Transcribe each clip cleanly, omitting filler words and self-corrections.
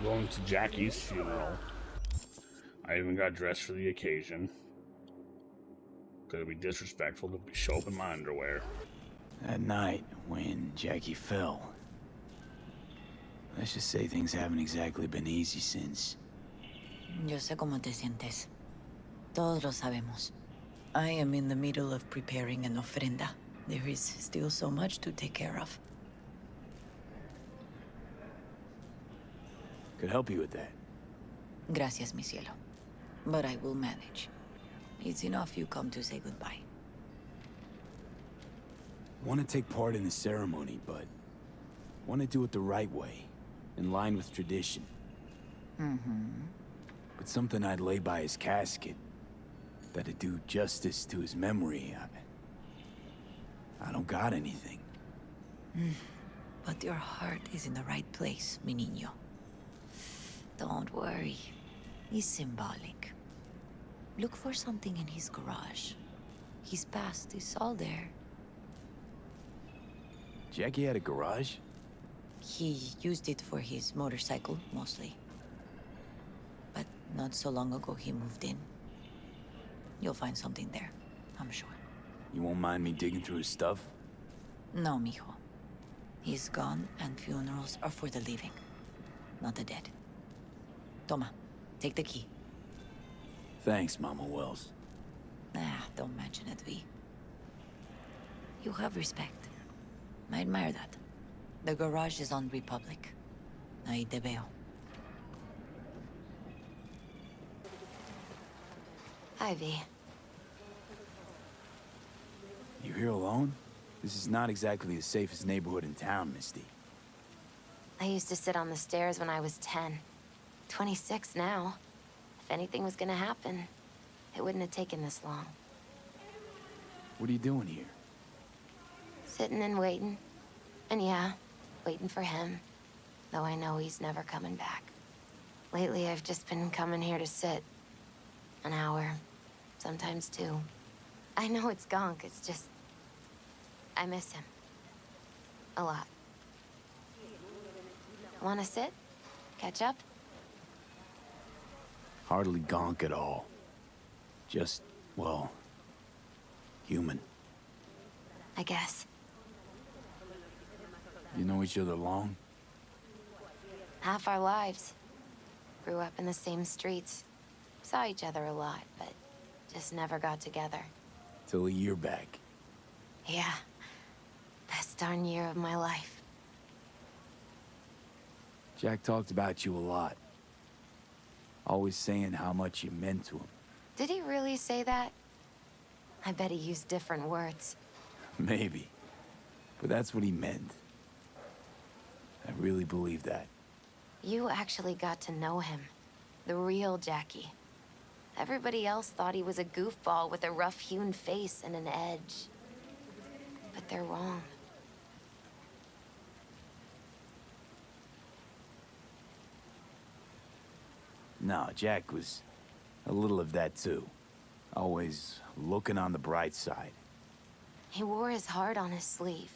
going to Jackie's funeral. I even got dressed for the occasion. Could it be disrespectful to show up in my underwear? That night, when Jackie fell, let's just say things haven't exactly been easy since. Yo sé cómo te sientes. Todos lo sabemos. I am in the middle of preparing an ofrenda. There is still so much to take care of. Could help you with that. Gracias, mi cielo. But I will manage. It's enough you come to say goodbye. Want to take part in the ceremony, but want to do it the right way, in line with tradition. But something I'd lay by his casket, that'd do justice to his memory. I don't got anything. But your heart is in the right place, mi niño. Don't worry. It's symbolic. Look for something in his garage. His past is all there. Jackie had a garage? He used it for his motorcycle, mostly. But not so long ago he moved in. You'll find something there, I'm sure. You won't mind me digging through his stuff? No, mijo. He's gone and funerals are for the living, not the dead. Toma, take the key. Thanks, Mama Wells. Don't mention it, V. You have respect. I admire that. The garage is on Republic. Ahí te veo. Hi, V. You here alone? This is not exactly the safest neighborhood in town, Misty. I used to sit on the stairs when I was 10. 26 now. If anything was gonna happen, it wouldn't have taken this long. What are you doing here? Sitting and waiting. And yeah, waiting for him. Though I know he's never coming back. Lately, I've just been coming here to sit. An hour. Sometimes 2. I know it's gunk, it's just... I miss him. A lot. Wanna sit? Catch up? Hardly gonk at all. Just, well, human. I guess. You know each other long? Half our lives. Grew up in the same streets. Saw each other a lot, but just never got together. Till a year back. Yeah. Best darn year of my life. Jack talked about you a lot. Always saying how much you meant to him. Did he really say that? I bet he used different words. Maybe. But that's what he meant. I really believe that. You actually got to know him. The real Jackie. Everybody else thought he was a goofball with a rough-hewn face and an edge. But they're wrong. No, Jack was a little of that too. Always looking on the bright side. He wore his heart on his sleeve.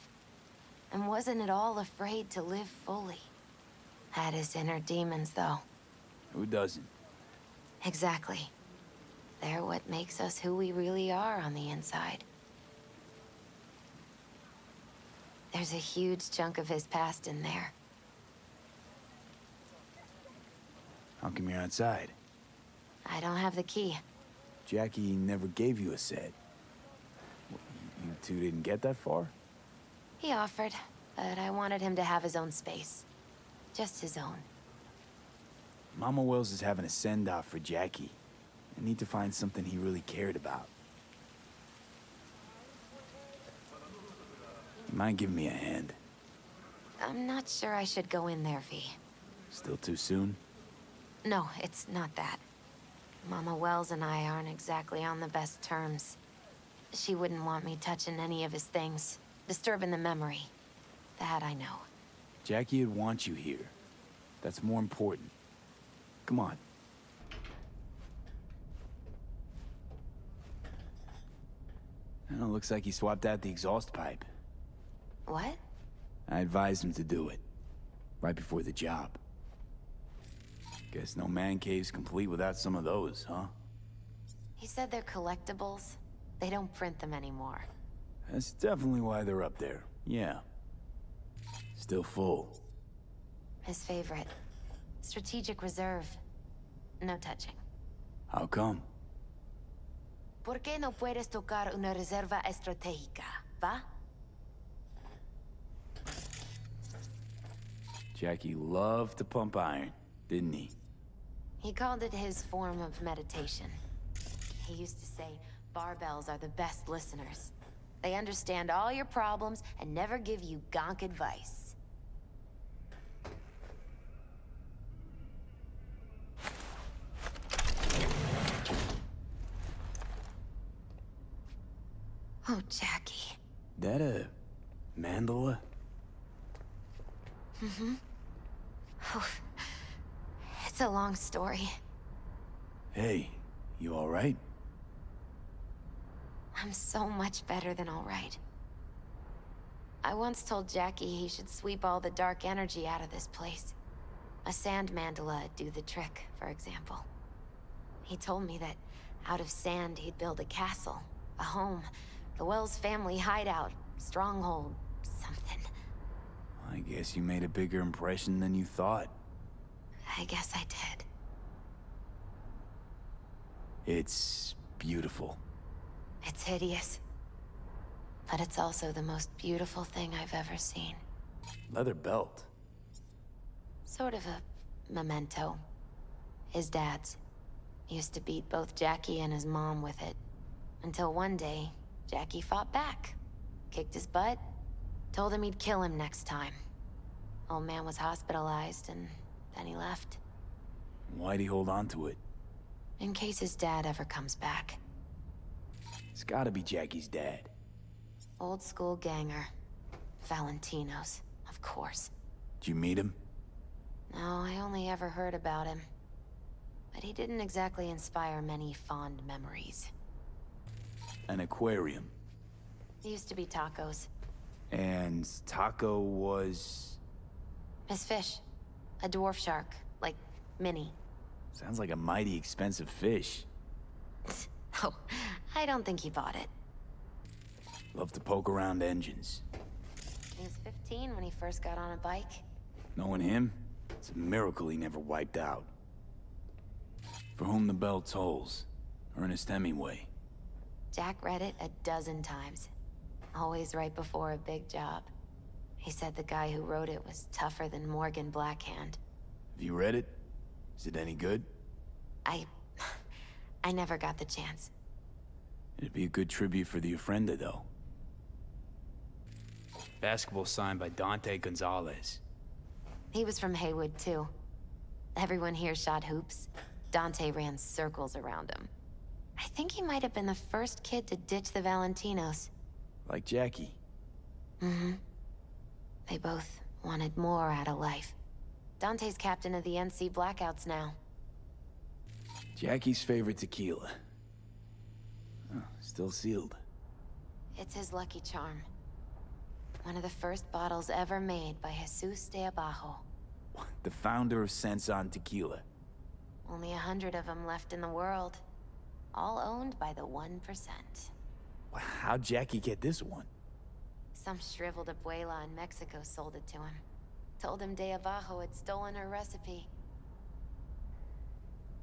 And wasn't at all afraid to live fully. Had his inner demons, though. Who doesn't? Exactly. They're what makes us who we really are on the inside. There's a huge chunk of his past in there. How come you're outside? I don't have the key. Jackie never gave you a set. You two didn't get that far? He offered, but I wanted him to have his own space. Just his own. Mama Wells is having a send-off for Jackie. I need to find something he really cared about. You mind giving me a hand? I'm not sure I should go in there, V. Still too soon? No, it's not that. Mama Wells and I aren't exactly on the best terms. She wouldn't want me touching any of his things, disturbing the memory. That I know. Jackie'd want you here. That's more important. Come on. Well, looks like he swapped out the exhaust pipe. What? I advised him to do it. Right before the job. Guess no man cave's complete without some of those, huh? He said they're collectibles. They don't print them anymore. That's definitely why they're up there. Yeah. Still full. His favorite. Strategic reserve. No touching. How come? ¿Por qué no puedes tocar una reserva estratégica, va? Jackie loved to pump iron, didn't he? He called it his form of meditation. He used to say barbells are the best listeners. They understand all your problems and never give you gonk advice. Oh, Jackie. That a mandala? Oh, it's a long story. Hey, you alright? I'm so much better than all right. I once told Jackie he should sweep all the dark energy out of this place. A sand mandala'd do the trick, for example. He told me that out of sand he'd build a castle, a home, the Wells family hideout, stronghold, something. I guess you made a bigger impression than you thought. I guess I did. It's beautiful. It's hideous. But it's also the most beautiful thing I've ever seen. Leather belt. Sort of a memento. His dad's. Used to beat both Jackie and his mom with it. Until one day, Jackie fought back. Kicked his butt. Told him he'd kill him next time. Old man was hospitalized, and then he left. Why'd he hold on to it? In case his dad ever comes back. It's gotta be Jackie's dad. Old school ganger. Valentino's, of course. Did you meet him? No, I only ever heard about him. But he didn't exactly inspire many fond memories. An aquarium. Used to be tacos. And Taco was... His fish. A dwarf shark. Like, mini. Sounds like a mighty expensive fish. Oh, I don't think he bought it. Love to poke around engines. He was 15 when he first got on a bike. Knowing him, it's a miracle he never wiped out. For whom the bell tolls. Ernest Hemingway. Jack read it a dozen times. Always right before a big job. He said the guy who wrote it was tougher than Morgan Blackhand. Have you read it? Is it any good? I never got the chance. It'd be a good tribute for the Ofrenda, though. Basketball signed by Dante Gonzalez. He was from Haywood, too. Everyone here shot hoops. Dante ran circles around him. I think he might have been the first kid to ditch the Valentinos. Like Jackie. Mm-hmm. They both wanted more out of life. Dante's captain of the NC Blackouts now. Jackie's favorite tequila. Oh, still sealed. It's his lucky charm. One of the first bottles ever made by Jesus de Abajo. The founder of Sensan Tequila. Only 100 of them left in the world. All owned by the 1%. How'd Jackie get this one? Some shriveled abuela in Mexico sold it to him. Told him de Abajo had stolen her recipe.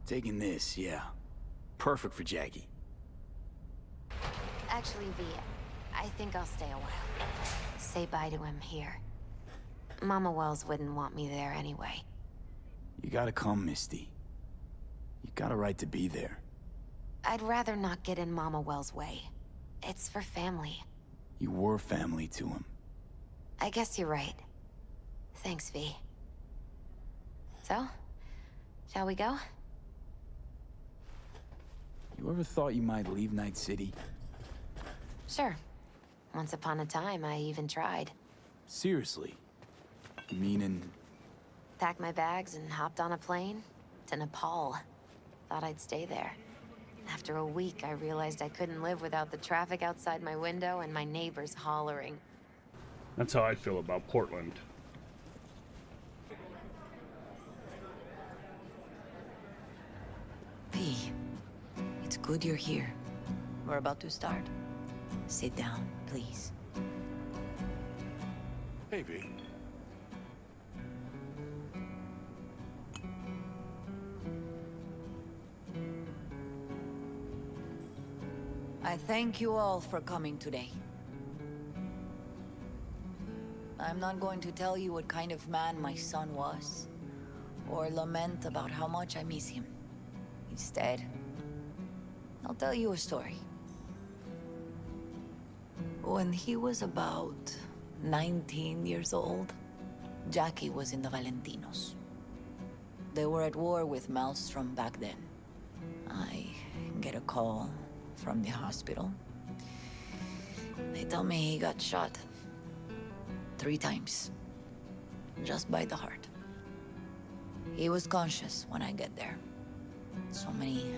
Taking this, yeah. Perfect for Jackie. Actually, V, I think I'll stay a while. Say bye to him here. Mama Wells wouldn't want me there anyway. You gotta come, Misty. You got a right to be there. I'd rather not get in Mama Wells' way. It's for family. You were family to him. I guess you're right. Thanks, V. So, shall we go? You ever thought you might leave Night City? Sure. Once upon a time, I even tried. Seriously? Meaning... Packed my bags and hopped on a plane to Nepal. Thought I'd stay there. After a week, I realized I couldn't live without the traffic outside my window and my neighbors hollering. That's how I feel about Portland. Good you're here. We're about to start. Sit down, please. Hey, V. I thank you all for coming today. I'm not going to tell you what kind of man my son was, or lament about how much I miss him. Instead, I'll tell you a story. When he was about 19 years old, Jackie was in the Valentinos. They were at war with Maelstrom back then. I get a call from the hospital. They tell me he got shot 3 times, just by the heart. He was conscious when I get there. So many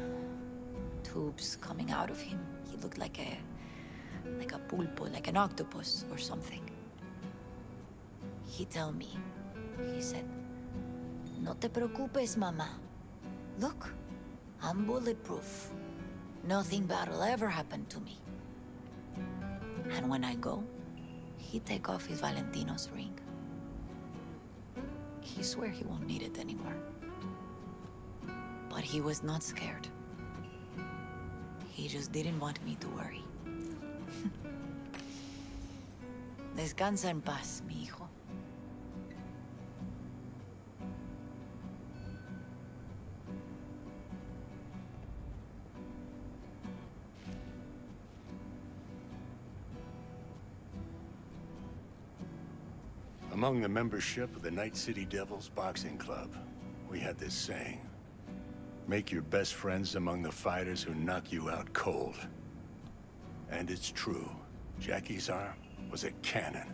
tubes coming out of him. He looked like a pulpo, like an octopus or something. He tell me, he said, "No te preocupes, mama. Look, I'm bulletproof. Nothing bad will ever happen to me." And when I go, he take off his Valentino's ring. He swear he won't need it anymore. But he was not scared. He just didn't want me to worry. Descansa en paz, mi hijo. Among the membership of the Night City Devils Boxing Club, we had this saying. Make your best friends among the fighters who knock you out cold. And it's true. Jackie's arm was a cannon.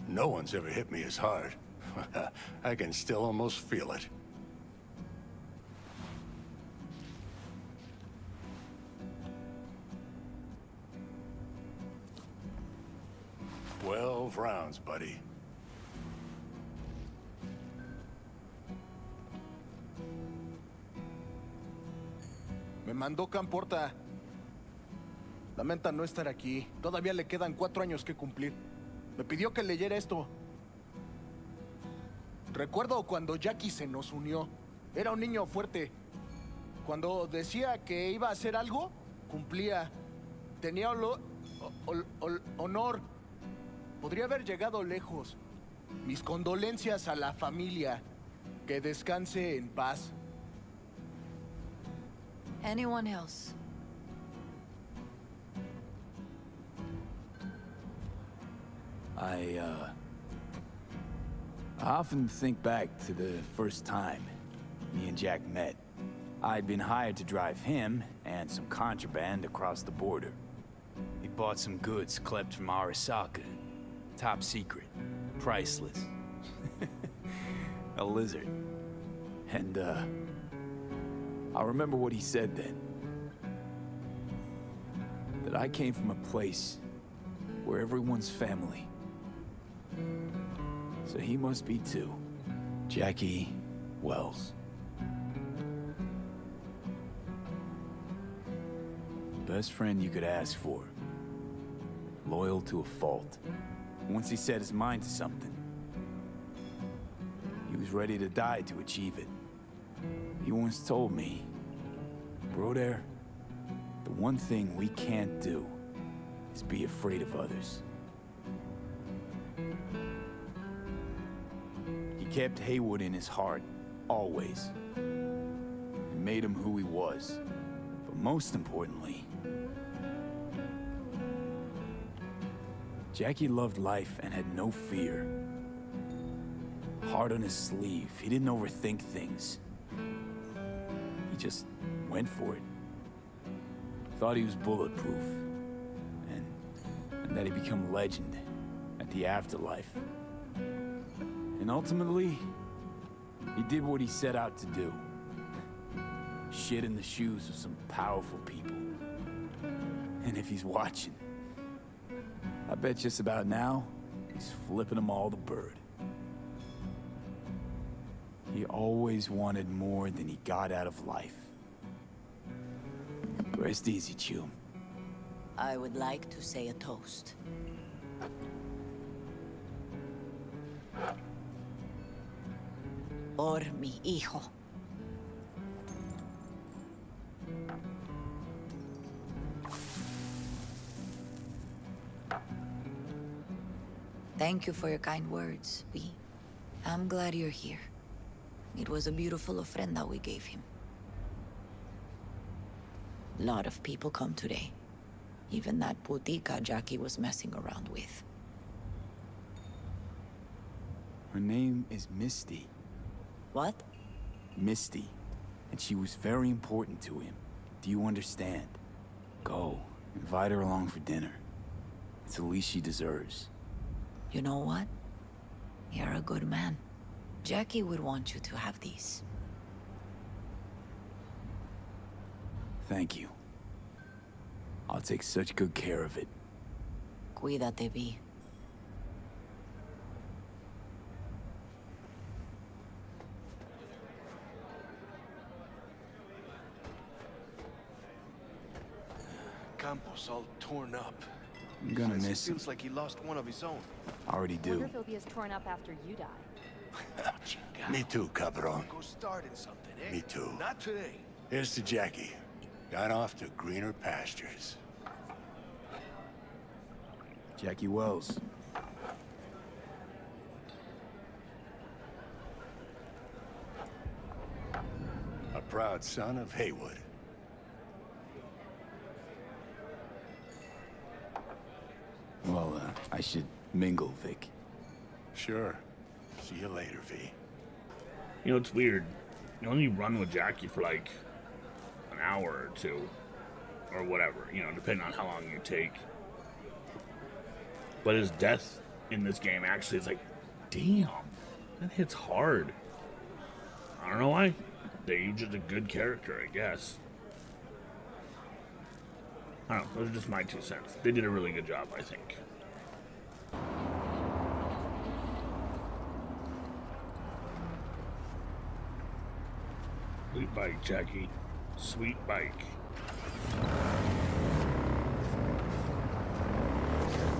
No one's ever hit me as hard. I can still almost feel it. "12 rounds, buddy." Me mandó Camporta. Lamenta no estar aquí. Todavía le quedan 4 años que cumplir. Me pidió que leyera esto. Recuerdo cuando Jackie se nos unió. Era un niño fuerte. Cuando decía que iba a hacer algo, cumplía. Tenía honor. Podría haber llegado lejos. Mis condolencias a la familia. Que descanse en paz. Anyone else? I often think back to the first time me and Jack met. I'd been hired to drive him and some contraband across the border. He bought some goods clipped from Arasaka. Top secret. Priceless. A lizard. And, I remember what he said then. That I came from a place where everyone's family. So he must be too. Jackie Wells. Best friend you could ask for. Loyal to a fault. Once he set his mind to something, he was ready to die to achieve it. He once told me, "Broder, the one thing we can't do is be afraid of others." He kept Haywood in his heart, always. It made him who he was. But most importantly, Jackie loved life and had no fear. Heart on his sleeve, he didn't overthink things. He just went for it. Thought he was bulletproof. And that he'd become legend at the afterlife. And ultimately, he did what he set out to do. Shit in the shoes of some powerful people. And if he's watching, I bet just about now, he's flipping them all the bird. He always wanted more than he got out of life. Rest easy, Choom. I would like to say a toast. Por mi hijo. Thank you for your kind words, V. I'm glad you're here. It was a beautiful ofrenda we gave him. A lot of people come today. Even that putica Jackie was messing around with. Her name is Misty. What? Misty. And she was very important to him. Do you understand? Go. Invite her along for dinner. It's the least she deserves. You know what? You're a good man. Jackie would want you to have these. Thank you. I'll take such good care of it. Cuídate, V. Campos all torn up. I'm gonna Says he miss him. feels like he lost one of his own. Already I wonder do. if he'll be as torn up after you die. Me too, cabron. Go starting something, eh? Me too. Not today. Here's to Jackie. Got off to greener pastures. Jackie Wells. A proud son of Haywood. Well, I should mingle, Vic. Sure. See you later, V. You know, it's weird. You only run with Jackie for like an hour or two, or whatever, you know, depending on how long you take. But his death in this game actually is like, damn, that hits hard. I don't know why. He's just a good character, I guess. I don't know, those are just my 2 cents. They did a really good job, I think. Sweet bike, Jackie. Sweet bike.